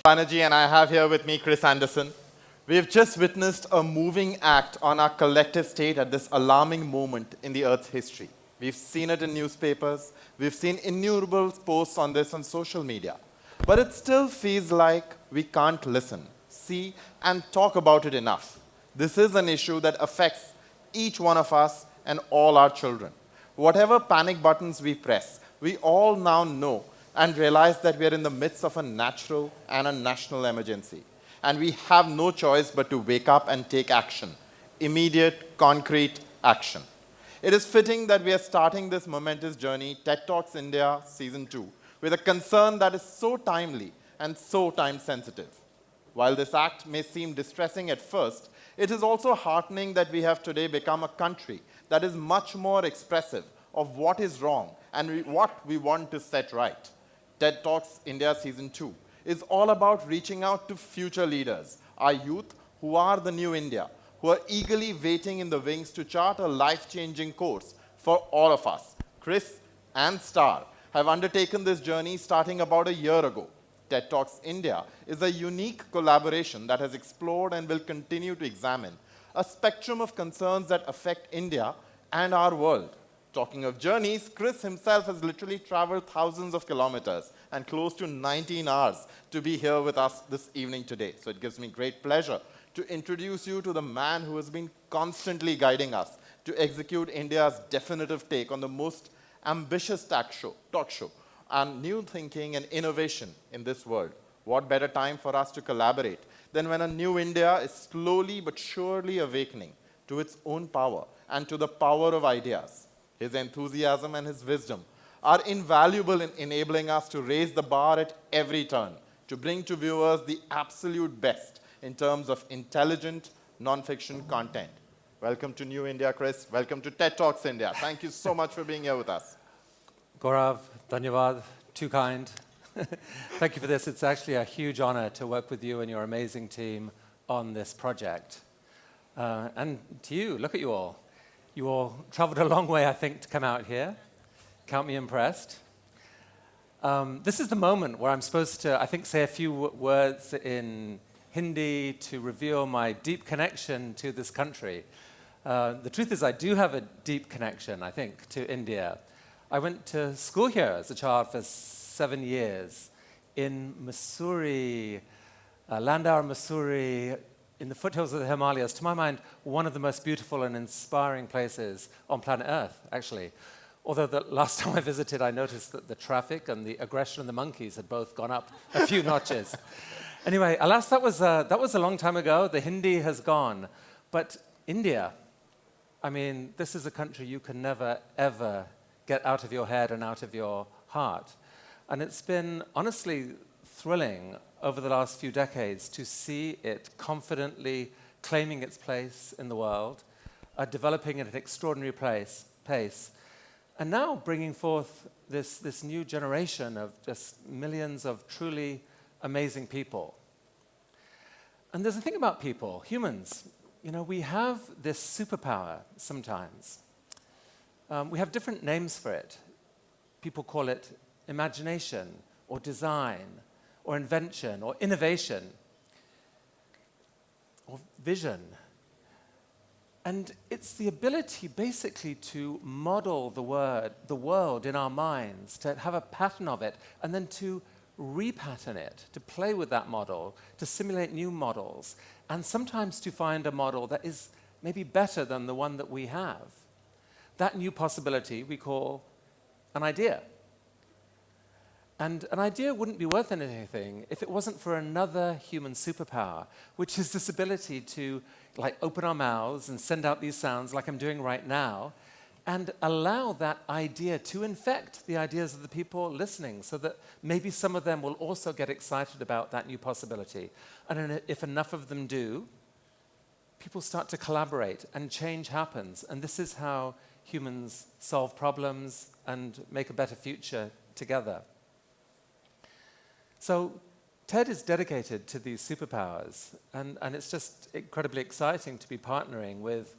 Banerjee, and I have here with me Chris Anderson. We have just witnessed a moving act on our collective state at this alarming moment in the Earth's history. We've seen it in newspapers, we've seen innumerable posts on this on social media. But it still feels like we can't listen, see, and talk about it enough. This is an issue that affects each one of us and all our children. Whatever panic buttons we press, we all now know and realize that we are in the midst of a natural and a national emergency. And we have no choice but to wake up and take action. Immediate, concrete action. It is fitting that we are starting this momentous journey, TED Talks India Season 2, with a concern that is so timely and so time-sensitive. While this act may seem distressing at first, it is also heartening that we have today become a country that is much more expressive of what is wrong and what we want to set right. TED Talks India Season 2 is all about reaching out to future leaders, our youth who are the new India, who are eagerly waiting in the wings to chart a life-changing course for all of us. Chris and Star have undertaken this journey starting about a year ago. TED Talks India is a unique collaboration that has explored and will continue to examine a spectrum of concerns that affect India and our world. Talking of journeys, Chris himself has literally traveled thousands of kilometers and close to 19 hours to be here with us this evening today. So it gives me great pleasure to introduce you to the man who has been constantly guiding us to execute India's definitive take on the most ambitious talk show, and new thinking and innovation in this world. What better time for us to collaborate than when a new India is slowly but surely awakening to its own power and to the power of ideas. His enthusiasm and his wisdom are invaluable in enabling us to raise the bar at every turn, to bring to viewers the absolute best in terms of intelligent, non-fiction content. Welcome to New India, Chris. Welcome to TED Talks India. Thank you so much for being here with us. Gaurav, Dhanyavad, too kind. Thank you for this. It's actually a huge honor to work with you and your amazing team on this project. And to you, look at you all. You all traveled a long way, I think, to come out here. Count me impressed. This is the moment where I'm supposed to, I think, say a few words in Hindi to reveal my deep connection to this country. The truth is I do have a deep connection, I think, to India. I went to school here as a child for 7 years in Missouri, Landau, Missouri, in the foothills of the Himalayas. To my mind, one of the most beautiful and inspiring places on planet Earth, actually. Although the last time I visited, I noticed that the traffic and the aggression of the monkeys had both gone up a few notches. Anyway, alas, that was a long time ago. The Hindi has gone. But India, I mean, this is a country you can never, ever get out of your head and out of your heart. And it's been honestly thrilling over the last few decades to see it confidently claiming its place in the world, developing at an extraordinary pace, and now bringing forth this new generation of just millions of truly amazing people. And there's a thing about people, humans. You know, we have this superpower sometimes. We have different names for it. People call it imagination or design or invention or innovation or vision. And it's the ability basically to model the world in our minds, to have a pattern of it, and then to repattern it, to play with that model, to simulate new models, and sometimes to find a model that is maybe better than the one that we have. That new possibility we call an idea. And an idea wouldn't be worth anything if it wasn't for another human superpower, which is this ability to open our mouths and send out these sounds like I'm doing right now, and allow that idea to infect the ideas of the people listening so that maybe some of them will also get excited about that new possibility. And if enough of them do, people start to collaborate and change happens. And this is how humans solve problems and make a better future together. So TED is dedicated to these superpowers, and it's just incredibly exciting to be partnering with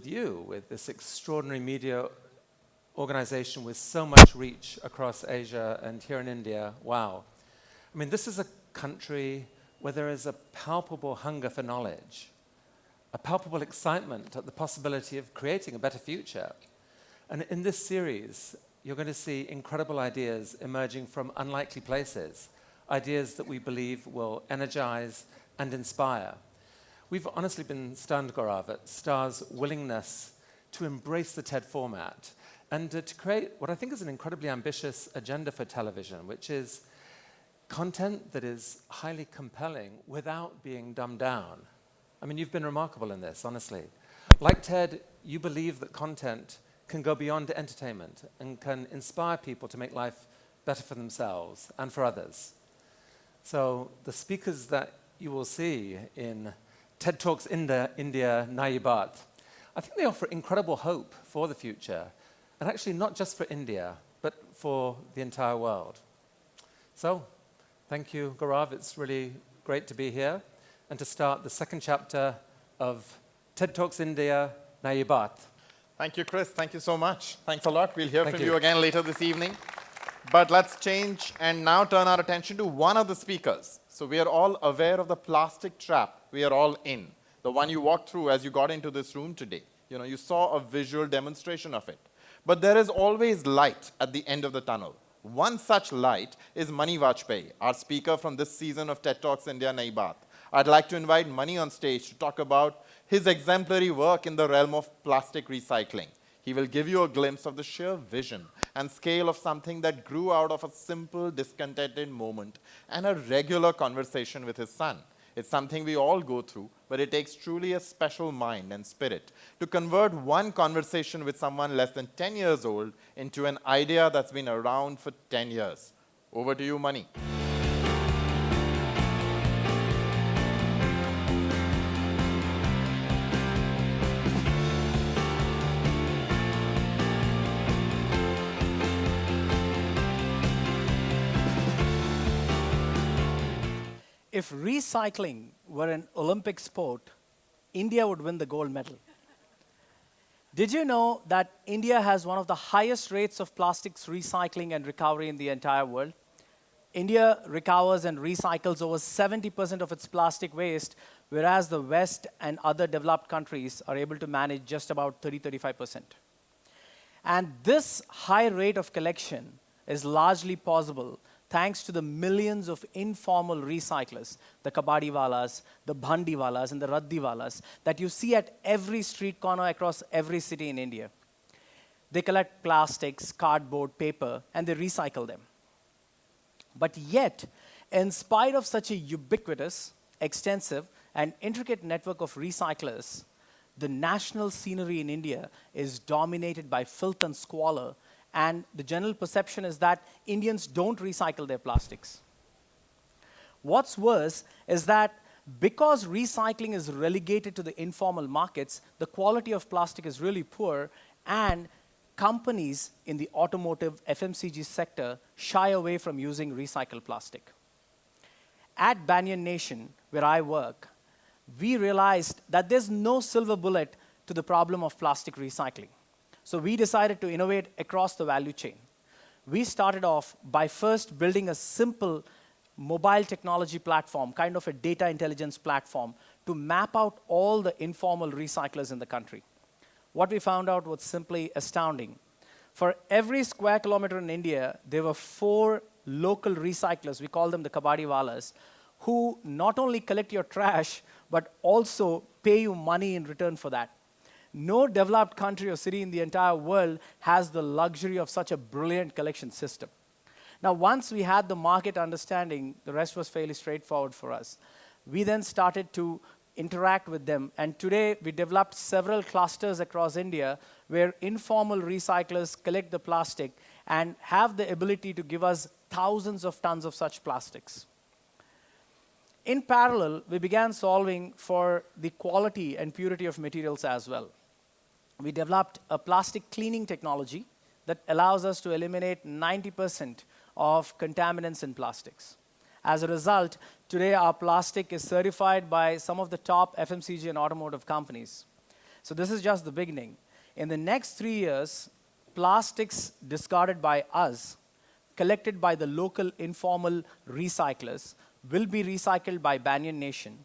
you, with this extraordinary media organization with so much reach across Asia and here in India. Wow. I mean, this is a country where there is a palpable hunger for knowledge, a palpable excitement at the possibility of creating a better future. And in this series, you're going to see incredible ideas emerging from unlikely places, ideas that we believe will energize and inspire. We've honestly been stunned, Gaurav, at Star's willingness to embrace the TED format and to create what I think is an incredibly ambitious agenda for television, which is content that is highly compelling without being dumbed down. I mean, you've been remarkable in this, honestly. Like TED, you believe that content can go beyond entertainment and can inspire people to make life better for themselves and for others. So the speakers that you will see in TED Talks India Nayi Baat, I think they offer incredible hope for the future, and actually not just for India, but for the entire world. So, thank you, Gaurav. It's really great to be here and to start the second chapter of TED Talks India Nayi Baat. Thank you, Chris. Thank you so much. Thanks a lot. We'll hear from you again later this evening. But let's change and now turn our attention to one of the speakers. So we are all aware of the plastic trap we are all in, the one you walked through as you got into this room today. You know, you saw a visual demonstration of it. But there is always light at the end of the tunnel. One such light is Mani Vajpayee, our speaker from this season of TED Talks India Nayi Baat. I'd like to invite Mani on stage to talk about his exemplary work in the realm of plastic recycling. He will give you a glimpse of the sheer vision and scale of something that grew out of a simple, discontented moment and a regular conversation with his son. It's something we all go through, but it takes truly a special mind and spirit to convert one conversation with someone less than 10 years old into an idea that's been around for 10 years. Over to you, Mani. If recycling were an Olympic sport, India would win the gold medal. Did you know that India has one of the highest rates of plastics recycling and recovery in the entire world? India recovers and recycles over 70% of its plastic waste, whereas the West and other developed countries are able to manage just about 30-35%. And this high rate of collection is largely possible thanks to the millions of informal recyclers, the kabadiwalas, the bhandiwalas, and the raddiwalas that you see at every street corner across every city in India. They collect plastics, cardboard, paper, and they recycle them. But yet, in spite of such a ubiquitous, extensive, and intricate network of recyclers, the national scenery in India is dominated by filth and squalor, and the general perception is that Indians don't recycle their plastics. What's worse is that because recycling is relegated to the informal markets, the quality of plastic is really poor, and companies in the automotive FMCG sector shy away from using recycled plastic. At Banyan Nation, where I work, we realized that there's no silver bullet to the problem of plastic recycling. So we decided to innovate across the value chain. We started off by first building a simple mobile technology platform, kind of a data intelligence platform, to map out all the informal recyclers in the country. What we found out was simply astounding. For every square kilometer in India, there were 4 local recyclers, we call them the kabadiwalas, who not only collect your trash, but also pay you money in return for that. No developed country or city in the entire world has the luxury of such a brilliant collection system. Now, once we had the market understanding, the rest was fairly straightforward for us. We then started to interact with them, and today we developed several clusters across India where informal recyclers collect the plastic and have the ability to give us thousands of tons of such plastics. In parallel, we began solving for the quality and purity of materials as well. We developed a plastic cleaning technology that allows us to eliminate 90% of contaminants in plastics. As a result, today our plastic is certified by some of the top FMCG and automotive companies. So this is just the beginning. In the next 3 years, plastics discarded by us, collected by the local informal recyclers, will be recycled by Banyan Nation,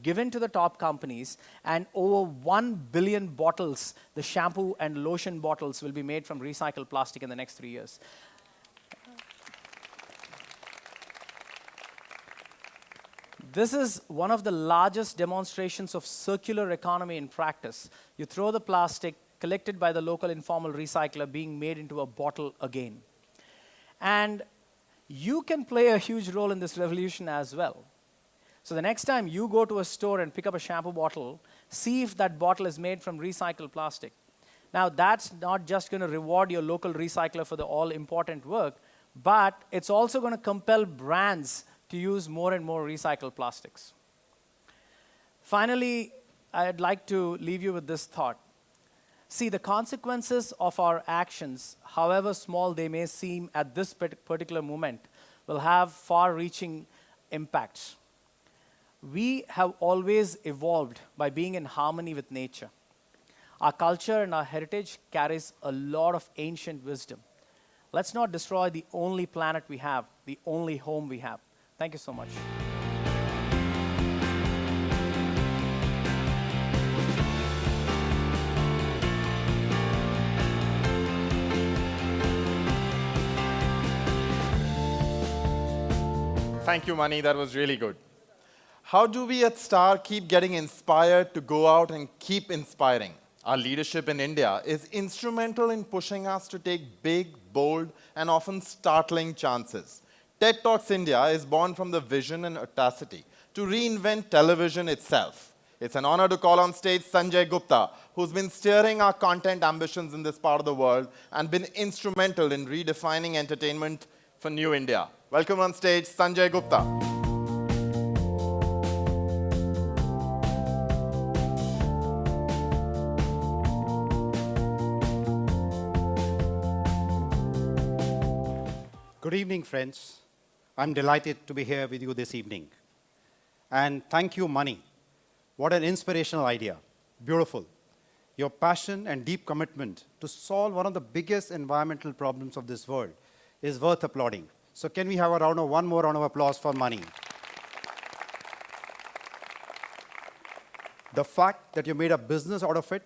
given to the top companies, and over 1 billion bottles, the shampoo and lotion bottles, will be made from recycled plastic in the next 3 years. This is one of the largest demonstrations of circular economy in practice. You throw the plastic collected by the local informal recycler being made into a bottle again. And you can play a huge role in this revolution as well. So the next time you go to a store and pick up a shampoo bottle, see if that bottle is made from recycled plastic. Now, that's not just going to reward your local recycler for the all-important work, but it's also going to compel brands to use more and more recycled plastics. Finally, I'd like to leave you with this thought. See, the consequences of our actions, however small they may seem at this particular moment, will have far-reaching impacts. We have always evolved by being in harmony with nature. Our culture and our heritage carries a lot of ancient wisdom. Let's not destroy the only planet we have, the only home we have. Thank you so much. Thank you, Mani. That was really good. How do we at Star keep getting inspired to go out and keep inspiring? Our leadership in India is instrumental in pushing us to take big, bold, and often startling chances. TED Talks India is born from the vision and audacity to reinvent television itself. It's an honor to call on stage Sanjay Gupta, who's been steering our content ambitions in this part of the world and been instrumental in redefining entertainment for New India. Welcome on stage, Sanjay Gupta. Good evening, friends. I'm delighted to be here with you this evening. And thank you, Mani. What an inspirational idea. Beautiful. Your passion and deep commitment to solve one of the biggest environmental problems of this world is worth applauding. So can we have one more round of applause for Mani? The fact that you made a business out of it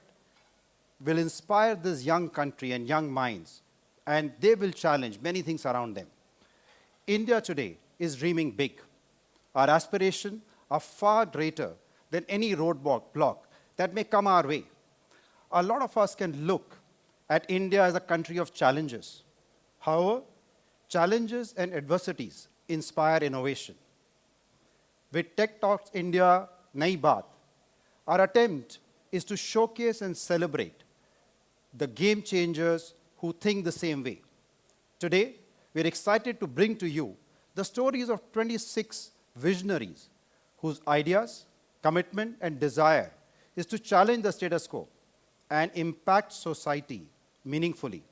will inspire this young country and young minds, and they will challenge many things around them. India today is dreaming big. Our aspirations are far greater than any roadblock that may come our way. A lot of us can look at India as a country of challenges. However, challenges and adversities inspire innovation. With Tech Talks India Nai Baat, our attempt is to showcase and celebrate the game changers who think the same way. Today, we're excited to bring to you the stories of 26 visionaries whose ideas, commitment, and desire is to challenge the status quo and impact society meaningfully.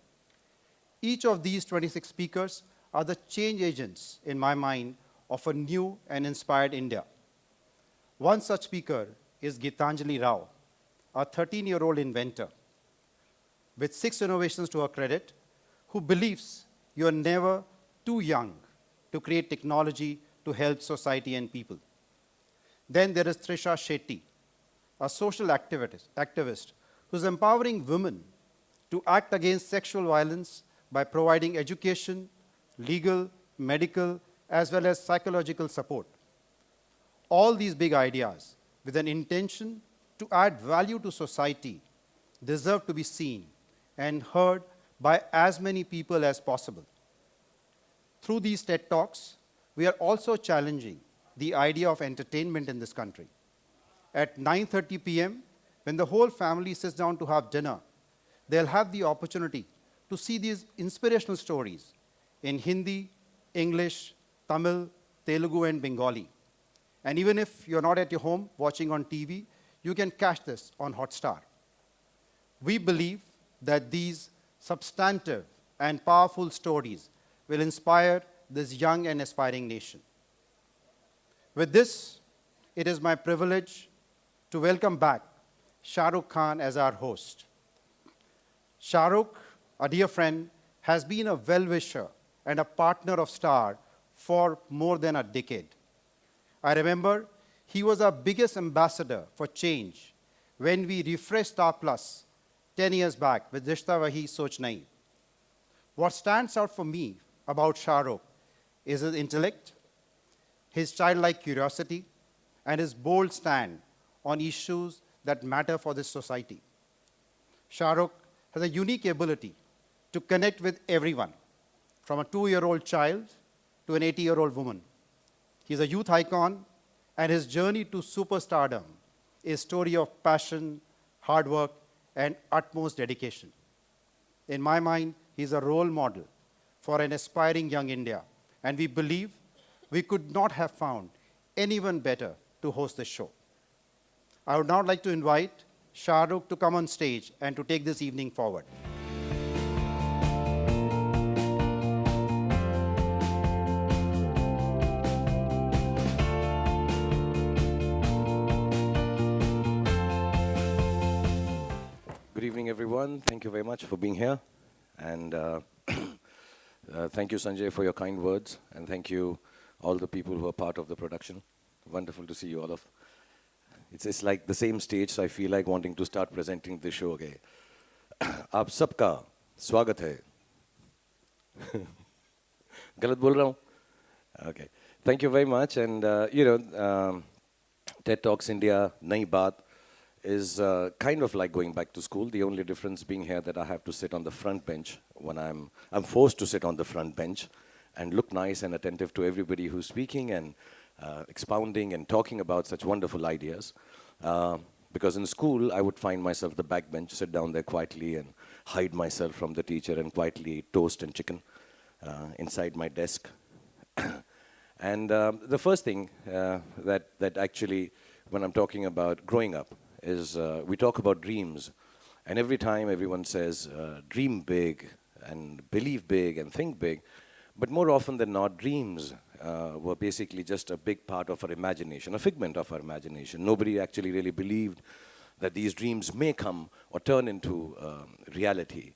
Each of these 26 speakers are the change agents, in my mind, of a new and inspired India. One such speaker is Gitanjali Rao, a 13-year-old inventor with 6 innovations to her credit, who believes you are never too young to create technology to help society and people. Then there is Trisha Shetty, a social activist who's empowering women to act against sexual violence by providing education, legal, medical, as well as psychological support. All these big ideas with an intention to add value to society deserve to be seen and heard by as many people as possible. Through these TED Talks, we are also challenging the idea of entertainment in this country. At 9:30 p.m., when the whole family sits down to have dinner, they'll have the opportunity to see these inspirational stories in Hindi, English, Tamil, Telugu, and Bengali. And even if you're not at your home watching on TV, you can catch this on Hotstar. We believe that these substantive and powerful stories will inspire this young and aspiring nation. With this, it is my privilege to welcome back ShahRukh Khan as our host. ShahRukh, a dear friend, has been a well-wisher and a partner of Star for more than a decade. I remember he was our biggest ambassador for change when we refreshed Star Plus 10 years back with Rishta Wahi Soch Nahi. What stands out for me about ShahRukh is his intellect, his childlike curiosity, and his bold stand on issues that matter for this society. ShahRukh has a unique ability to connect with everyone, from a 2-year-old child to an 80-year-old woman. He's a youth icon, and his journey to superstardom is a story of passion, hard work, and utmost dedication. In my mind, he's a role model for an aspiring young India, and we believe we could not have found anyone better to host this show. I would now like to invite ShahRukh to come on stage and to take this evening forward. Good evening, everyone. Thank you very much for being here. And thank you, Sanjay, for your kind words. And thank you, all the people who are part of the production. Wonderful to see you all of. It's like the same stage, so I feel like wanting to start presenting the show again. आप सबका स्वागत है. गलत बोल रहा हूँ? Okay. Thank you very much. And TED Talks India, नई बात, is kind of like going back to school. The only difference being here that I have to sit on the front bench when I'm forced to sit on the front bench and look nice and attentive to everybody who's speaking and expounding and talking about such wonderful ideas. Because in school, I would find myself the back bench, sit down there quietly and hide myself from the teacher and quietly eat toast and chicken inside my desk. And the first thing that actually, when I'm talking about growing up, is we talk about dreams. And every time everyone says, dream big and believe big and think big. But more often than not, dreams were basically just a big part of our imagination, a figment of our imagination. Nobody actually really believed that these dreams may come or turn into reality.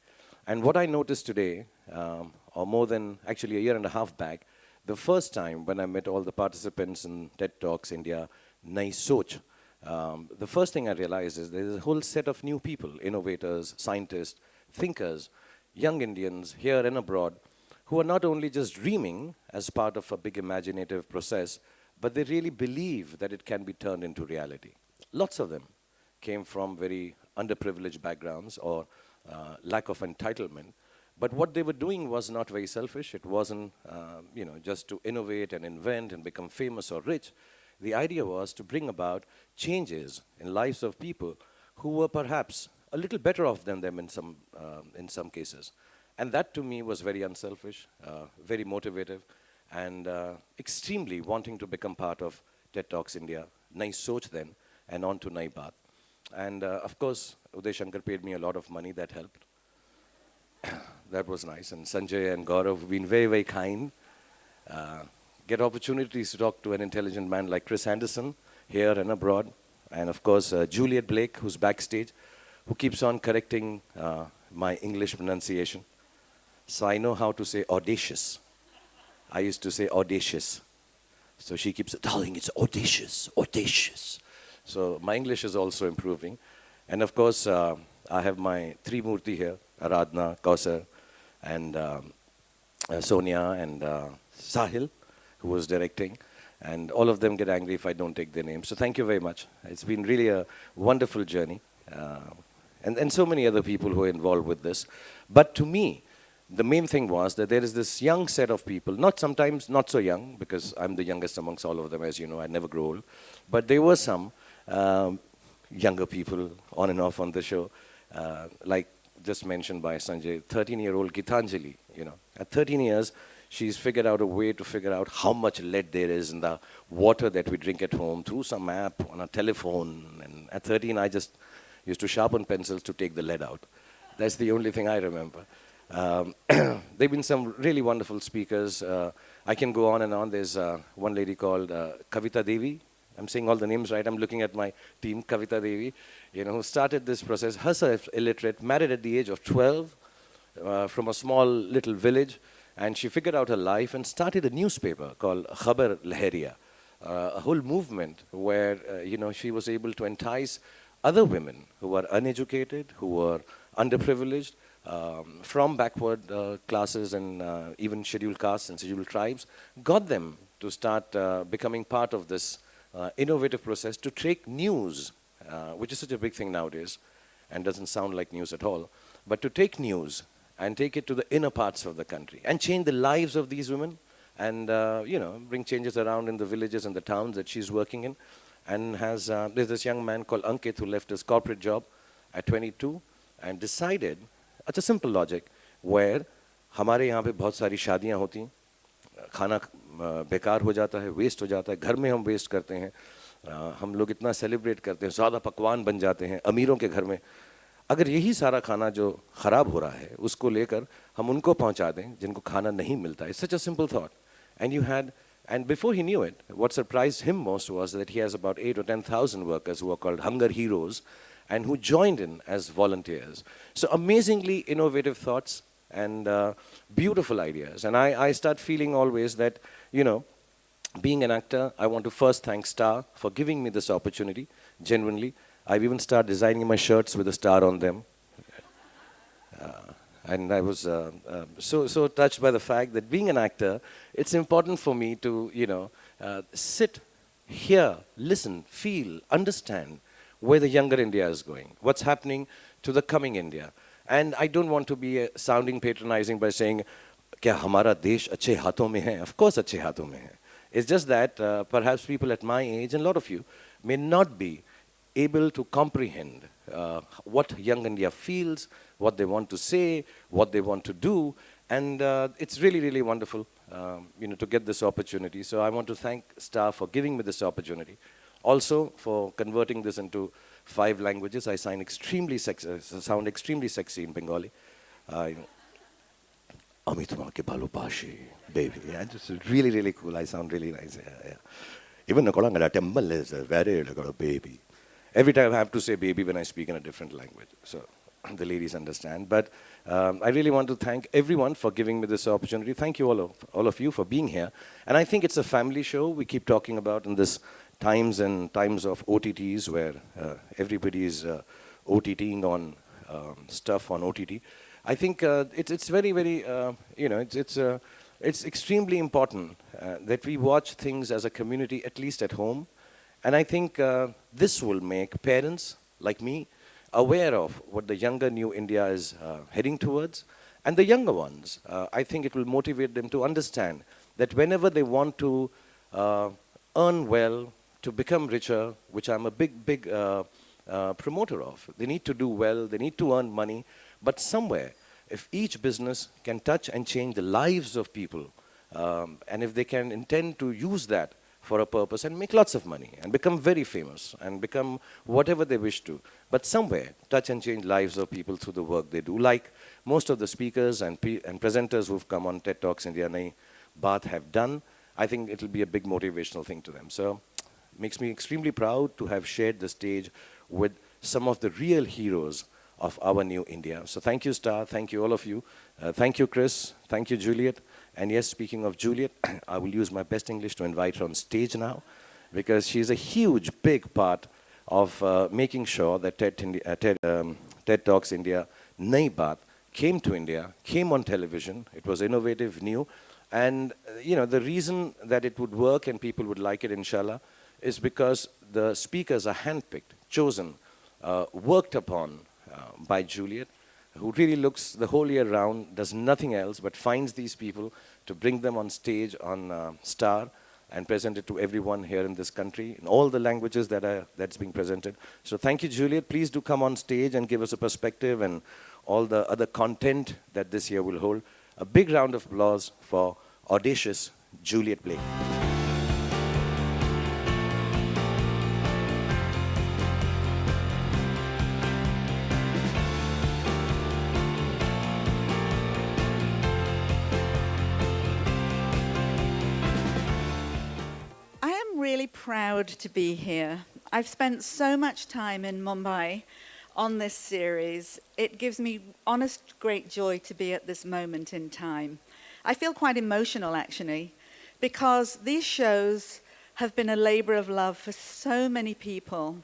And what I noticed today, or more than actually a year and a half back, the first time when I met all the participants in TED Talks India, Nai Soch, the first thing I realized is there's a whole set of new people, innovators, scientists, thinkers, young Indians here and abroad, who are not only just dreaming as part of a big imaginative process, but they really believe that it can be turned into reality. Lots of them came from very underprivileged backgrounds or lack of entitlement. But what they were doing was not very selfish. It wasn't just to innovate and invent and become famous or rich. The idea was to bring about changes in lives of people who were perhaps a little better off than them in some cases. And that to me was very unselfish, very motivative, and extremely wanting to become part of TED Talks India, Nai Soch then, and on to Nai Baat. And of course, Uday Shankar paid me a lot of money, that helped. That was nice. And Sanjay and Gaurav have been very, very kind. Get opportunities to talk to an intelligent man like Chris Anderson here and abroad. And of course, Juliet Blake, who's backstage, who keeps on correcting my English pronunciation. So I know how to say audacious. I used to say audacious. So she keeps, darling, it's audacious, audacious. So my English is also improving. And of course, I have my Trimurti here, Aradhna, Kausar, and Sonia, and Sahil, who was directing. And all of them get angry if I don't take their names. So thank you very much. It's been really a wonderful journey. And so many other people who are involved with this. But to me, the main thing was that there is this young set of people, sometimes not so young, because I'm the youngest amongst all of them, as you know, I never grow old. But there were some younger people on and off on the show, like just mentioned by Sanjay, 13-year-old Gitanjali, At 13 years, she's figured out a way to figure out how much lead there is in the water that we drink at home through some app on a telephone. And at 13, I just used to sharpen pencils to take the lead out. That's the only thing I remember. There have been some really wonderful speakers. I can go on and on. There's one lady called Kavita Devi. I'm saying all the names right. I'm looking at my team, Kavita Devi, who started this process, herself illiterate, married at the age of 12, from a small little village. And she figured out her life and started a newspaper called Khabar Lahariya. a whole movement where, she was able to entice other women who were uneducated, who were underprivileged, from backward classes and even scheduled castes and scheduled tribes, got them to start becoming part of this innovative process to take news, which is such a big thing nowadays and doesn't sound like news at all, but to take news and take it to the inner parts of the country and change the lives of these women and, bring changes around in the villages and the towns that she's working in. And there's this young man called Ankit who left his corporate job at 22 and decided, it's a simple logic, where हमारे यहाँ पे बहुत सारी शादियाँ होती हैं, खाना बेकार हो जाता है, वेस्ट हो जाता है, घर में हम वेस्ट करते हैं, हम लोग इतना सेलिब्रेट करते हैं, ज़्यादा पकवान बन जाते हैं अमीरों के घर में. अगर यही सारा खाना जो ख़राब हो रहा है उसको लेकर हम उनको पहुंचा दें जिनको खाना नहीं मिलता है. It's such a simple thought. And before he knew it, what surprised him most was that he has about 8 or 10,000 workers who are called hunger heroes and who joined in as volunteers. So amazingly innovative thoughts and beautiful ideas. And I start feeling always that, being an actor, I want to first thank Star for giving me this opportunity, genuinely. I've even started designing my shirts with a star on them. And I was so touched by the fact that being an actor, it's important for me to, sit, hear, listen, feel, understand where the younger India is going, what's happening to the coming India. And I don't want to be sounding patronizing by saying, क्या हमारा देश अच्छे हाथों में है? Of course अच्छे हाथों में है. It's just that perhaps people at my age, and a lot of you, may not be able to comprehend what young India feels, what they want to say, what they want to do. And it's really, really wonderful, to get this opportunity. So I want to thank Star for giving me this opportunity. Also for converting this into 5 languages. I sound extremely sexy in Bengali. Ami tumake bhalubashi, baby. Yeah, just really, really cool. I sound really nice. Yeah. Even Nakolangala temple is very like a baby. Every time I have to say baby when I speak in a different language. So the ladies understand. But I really want to thank everyone for giving me this opportunity. Thank you all of you for being here. And I think it's a family show we keep talking about in this times of OTTs where everybody is OTTing on stuff on OTT. I think it's very, very, it's extremely important that we watch things as a community, at least at home. And I think this will make parents like me aware of what the younger new India is heading towards. And the younger ones, I think it will motivate them to understand that whenever they want to earn well, to become richer, which I'm a big promoter of, they need to do well, they need to earn money. But somewhere, if each business can touch and change the lives of people, and if they can intend to use that for a purpose and make lots of money and become very famous and become whatever they wish to, but somewhere touch and change lives of people through the work they do, like most of the speakers and presenters who've come on TED Talks India Nahi Baat have done, I think it'll be a big motivational thing to them. So it makes me extremely proud to have shared the stage with some of the real heroes of our new India. So thank you, Star. Thank you, all of you. Thank you, Chris. Thank you, Juliet. And yes, speaking of Juliet, I will use my best English to invite her on stage now, because she's a huge, big part of making sure that TED Talks India Nahi Baat came to India, came on television. It was innovative, new. And, the reason that it would work and people would like it, inshallah, is because the speakers are handpicked, chosen, worked upon by Juliet, who really looks the whole year round, does nothing else but finds these people to bring them on stage on Star and present it to everyone here in this country in all the languages that's being presented. So thank you, Juliet. Please do come on stage and give us a perspective and all the other content that this year will hold. A big round of applause for audacious Juliet Blake. Really proud to be here. I've spent so much time in Mumbai on this series. It gives me honest great joy to be at this moment in time. I feel quite emotional actually, because these shows have been a labor of love for so many people.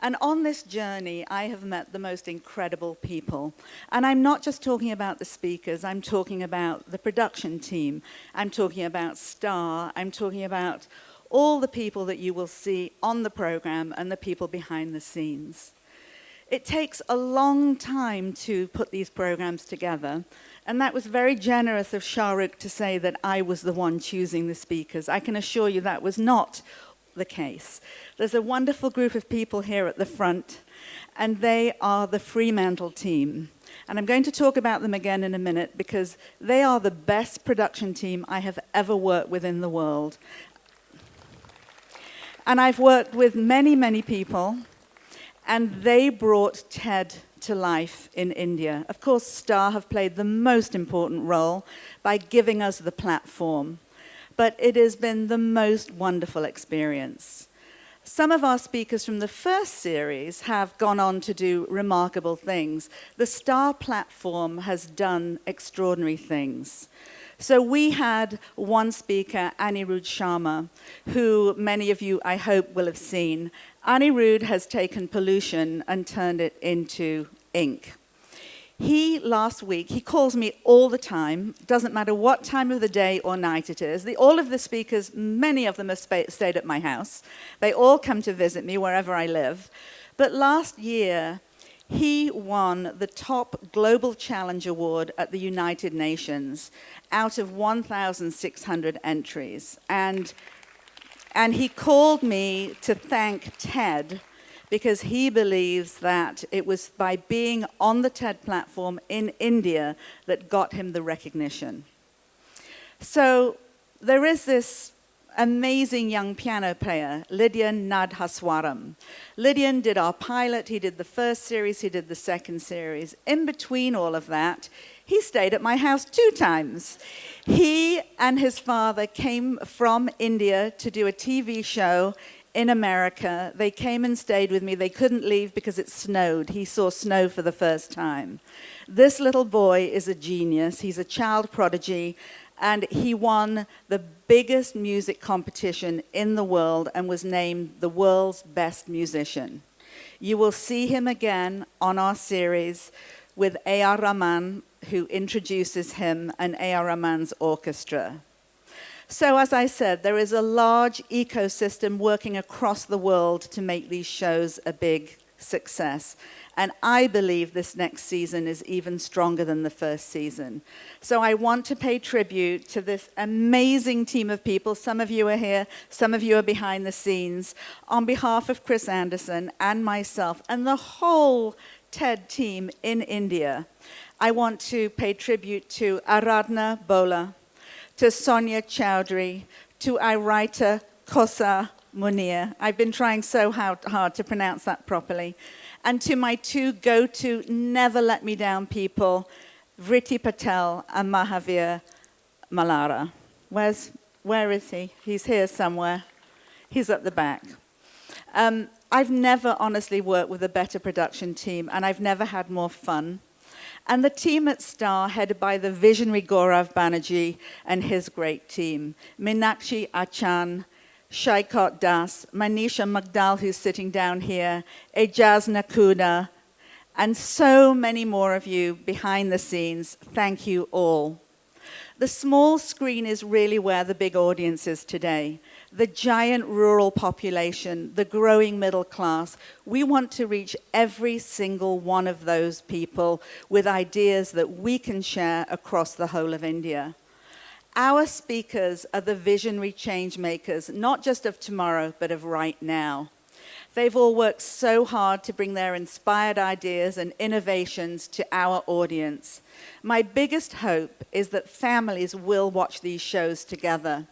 And on this journey, I have met the most incredible people. And I'm not just talking about the speakers, I'm talking about the production team, I'm talking about Star, I'm talking about all the people that you will see on the program and the people behind the scenes. It takes a long time to put these programs together, and that was very generous of ShahRukh to say that I was the one choosing the speakers. I can assure you that was not the case. There's a wonderful group of people here at the front, and they are the Fremantle team. And I'm going to talk about them again in a minute because they are the best production team I have ever worked with in the world. And I've worked with many, many people, and they brought TED to life in India. Of course, Star have played the most important role by giving us the platform, but it has been the most wonderful experience. Some of our speakers from the first series have gone on to do remarkable things. The Star platform has done extraordinary things. So we had one speaker, Anirudh Sharma, who many of you, I hope, will have seen. Anirudh has taken pollution and turned it into ink. Last week, he calls me all the time, doesn't matter what time of the day or night it is. All of the speakers, many of them have stayed at my house. They all come to visit me wherever I live. But last year, he won the top Global Challenge Award at the United Nations out of 1,600 entries. And he called me to thank TED because he believes that it was by being on the TED platform in India that got him the recognition. So there is this amazing young piano player, Lydian Nadhaswaram. Lydian did our pilot, he did the first series, he did the second series. In between all of that, he stayed at my house 2 times. He and his father came from India to do a TV show in America. They came and stayed with me. They couldn't leave because it snowed. He saw snow for the first time. This little boy is a genius. He's a child prodigy, and he won the biggest music competition in the world and was named the world's best musician. You will see him again on our series with A.R. Rahman, who introduces him, and A.R. Rahman's orchestra. So as I said, there is a large ecosystem working across the world to make these shows a big success. And I believe this next season is even stronger than the first season. So I want to pay tribute to this amazing team of people. Some of you are here, some of you are behind the scenes. On behalf of Chris Anderson and myself and the whole TED team in India, I want to pay tribute to Aradhna Bola, to Sonia Chowdhury, to Iraita Kosa Munir. I've been trying so hard to pronounce that properly. And to my 2 go-to, never let me down people, Vritti Patel and Mahavir Mallara. Where is he? He's here somewhere. He's at the back. I've never honestly worked with a better production team, and I've never had more fun. And the team at Star, headed by the visionary Gaurav Banerjee and his great team, Meenakshi Achan, Shaikot Das, Manisha Magdal, who's sitting down here, Ejaz Nakuda, and so many more of you behind the scenes. Thank you all. The small screen is really where the big audience is today. The giant rural population, the growing middle class. We want to reach every single one of those people with ideas that we can share across the whole of India. Our speakers are the visionary change makers, not just of tomorrow, but of right now. They've all worked so hard to bring their inspired ideas and innovations to our audience. My biggest hope is that families will watch these shows together,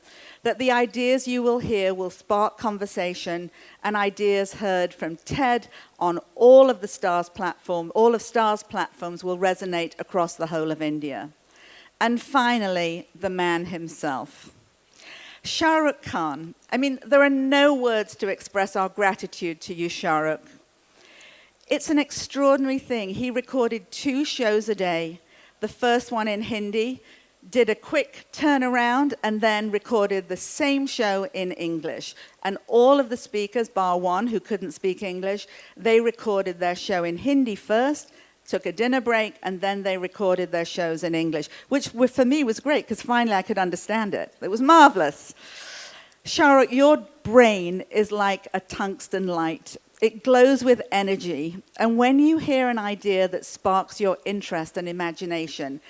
that the ideas you will hear will spark conversation and ideas heard from TED on all of Star's platforms will resonate across the whole of India. And finally, the man himself. ShahRukh Khan. I mean, there are no words to express our gratitude to you, ShahRukh. It's an extraordinary thing. He recorded 2 shows a day, the first one in Hindi, did a quick turnaround and then recorded the same show in English. And all of the speakers, bar one who couldn't speak English, they recorded their show in Hindi first, took a dinner break, and then they recorded their shows in English, which for me was great because finally I could understand it. It was marvelous. ShahRukh, your brain is like a tungsten light. It glows with energy. And when you hear an idea that sparks your interest and imagination,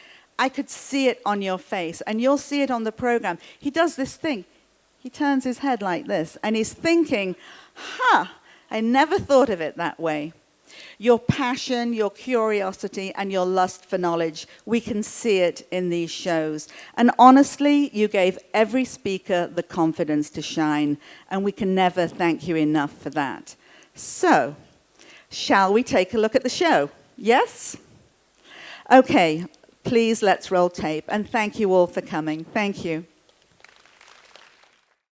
I could see it on your face, and you'll see it on the program. He does this thing. He turns his head like this, and he's thinking, I never thought of it that way. Your passion, your curiosity, and your lust for knowledge, we can see it in these shows. And honestly, you gave every speaker the confidence to shine, and we can never thank you enough for that. So, shall we take a look at the show? Yes? Okay. Please, let's roll tape. And thank you all for coming. Thank you.